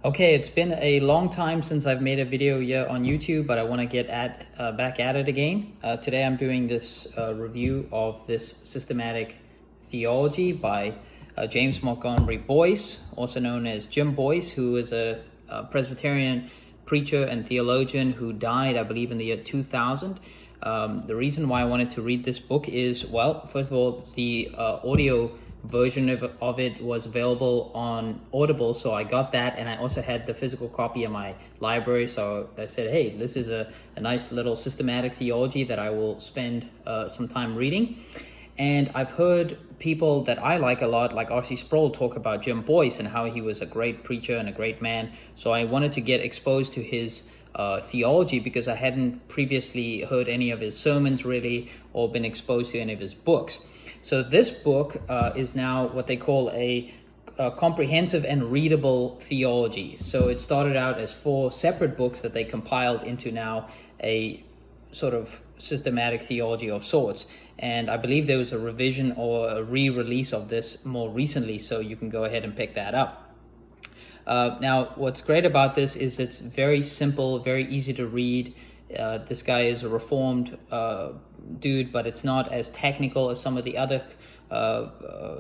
Okay, it's been a long time since I've made a video here on YouTube, but I want to get back at it again. Today I'm doing this review of this systematic theology by James Montgomery Boice, also known as Jim Boice, who is a Presbyterian preacher and theologian who died, I believe, in the year 2000. The reason why I wanted to read this book is, well, first of all, the audio version of it was available on Audible, so I got that, and I also had the physical copy in my library. So I said, hey, this is a nice little systematic theology that I will spend some time reading. And I've heard people that I like a lot, like R.C. Sproul, talk about Jim Boice and how he was a great preacher and a great man. So I wanted to get exposed to his theology because I hadn't previously heard any of his sermons really, or been exposed to any of his books. So this book is now what they call a comprehensive and readable theology. So it started out as 4 separate books that they compiled into now a sort of systematic theology of sorts. And I believe there was a revision or a re-release of this more recently, so you can go ahead and pick that up. Now, what's great about this is it's very simple, very easy to read. This guy is a reformed dude, but it's not as technical as some of the other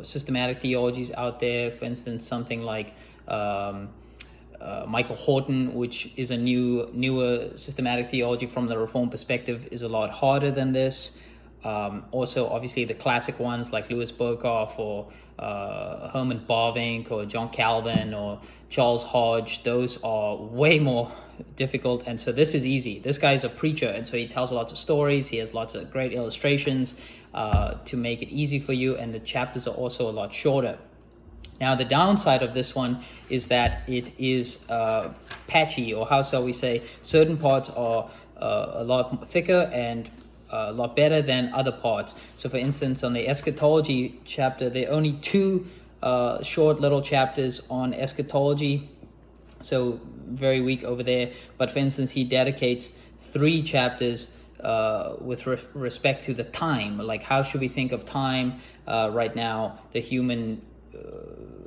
systematic theologies out there. For instance, something like Michael Horton, which is a newer systematic theology from the Reformed perspective, is a lot harder than this. Also, obviously, the classic ones like Louis Berkhoff or Herman Bavinck or John Calvin or Charles Hodge, those are way more difficult, and so this is easy. This guy is a preacher, and so he tells lots of stories. He has lots of great illustrations to make it easy for you, and the chapters are also a lot shorter. Now, the downside of this one is that it is patchy, or how shall we say, certain parts are a lot thicker and a lot better than other parts. So for instance, on the eschatology chapter, there are only 2 short little chapters on eschatology, so very weak over there. But for instance, he dedicates 3 chapters with respect to the time, like how should we think of time right now, the human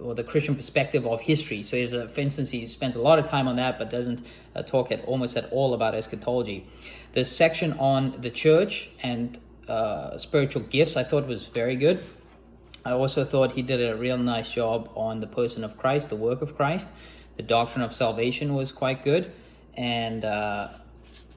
or the Christian perspective of history. So for instance, he spends a lot of time on that, but doesn't talk almost at all about eschatology. The section on the church and spiritual gifts I thought was very good. I also thought he did a real nice job on the person of Christ, the work of Christ. The doctrine of salvation was quite good. And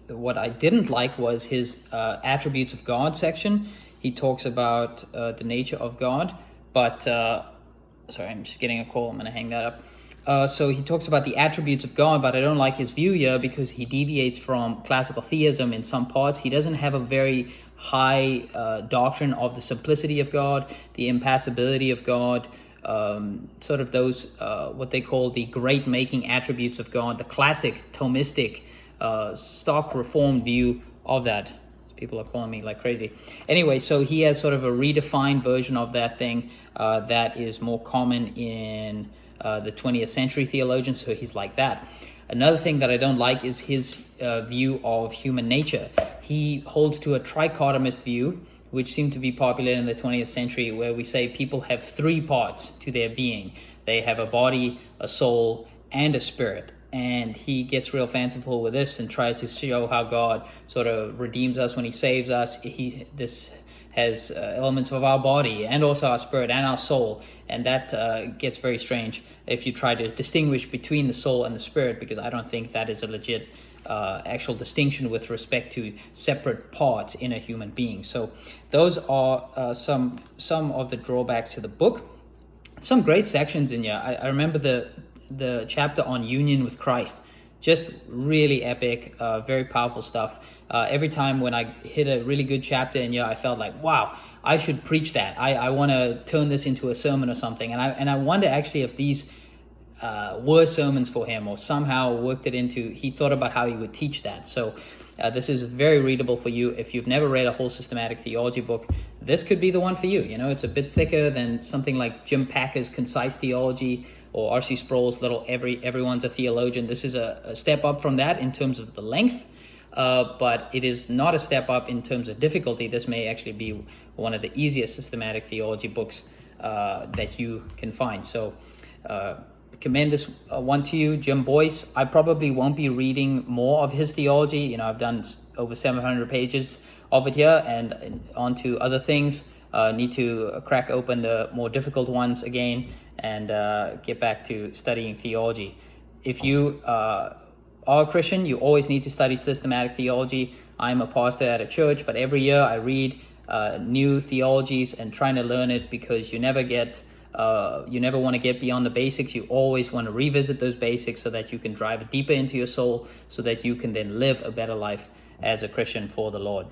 what I didn't like was his attributes of God section. He talks about the nature of God, but sorry, I'm just getting a call. I'm going to hang that up. So he talks about the attributes of God, but I don't like his view here because he deviates from classical theism in some parts. He doesn't have a very high doctrine of the simplicity of God, the impassibility of God, sort of those, what they call the great-making attributes of God, the classic Thomistic, stock Reformed view of that. People are calling me like crazy. Anyway, so he has sort of a redefined version of that thing that is more common in the 20th century theologians, so he's like that. Another thing that I don't like is his view of human nature. He holds to a trichotomist view, which seemed to be popular in the 20th century, where we say people have 3 parts to their being. They have a body, a soul, and a spirit. And he gets real fanciful with this and tries to show how God sort of redeems us when he saves us. This has elements of our body and also our spirit and our soul. And that gets very strange if you try to distinguish between the soul and the spirit, because I don't think that is a legit actual distinction with respect to separate parts in a human being. So those are some of the drawbacks to the book. Some great sections in here. I remember the chapter on union with Christ, just really epic, very powerful stuff. Every time when I hit a really good chapter in here, I felt like, wow, I should preach that. I want to turn this into a sermon or something. And I wonder actually if these were sermons for him, or somehow worked it into, he thought about how he would teach that. So this is very readable for you. If you've never read a whole systematic theology book, this could be the one for you. You know, it's a bit thicker than something like Jim Packer's Concise Theology or R.C. Sproul's little Everyone's a Theologian. This is a step up from that in terms of the length, but it is not a step up in terms of difficulty. This may actually be one of the easiest systematic theology books that you can find. So commend this one to you, Jim Boice. I probably won't be reading more of his theology. You know, I've done over 700 pages of it here, and on to other things. Need to crack open the more difficult ones again and get back to studying theology. If you are a Christian, you always need to study systematic theology. I'm a pastor at a church, but every year I read new theologies and trying to learn it, because you never want to get beyond the basics. You always want to revisit those basics so that you can drive it deeper into your soul, so that you can then live a better life as a Christian for the Lord.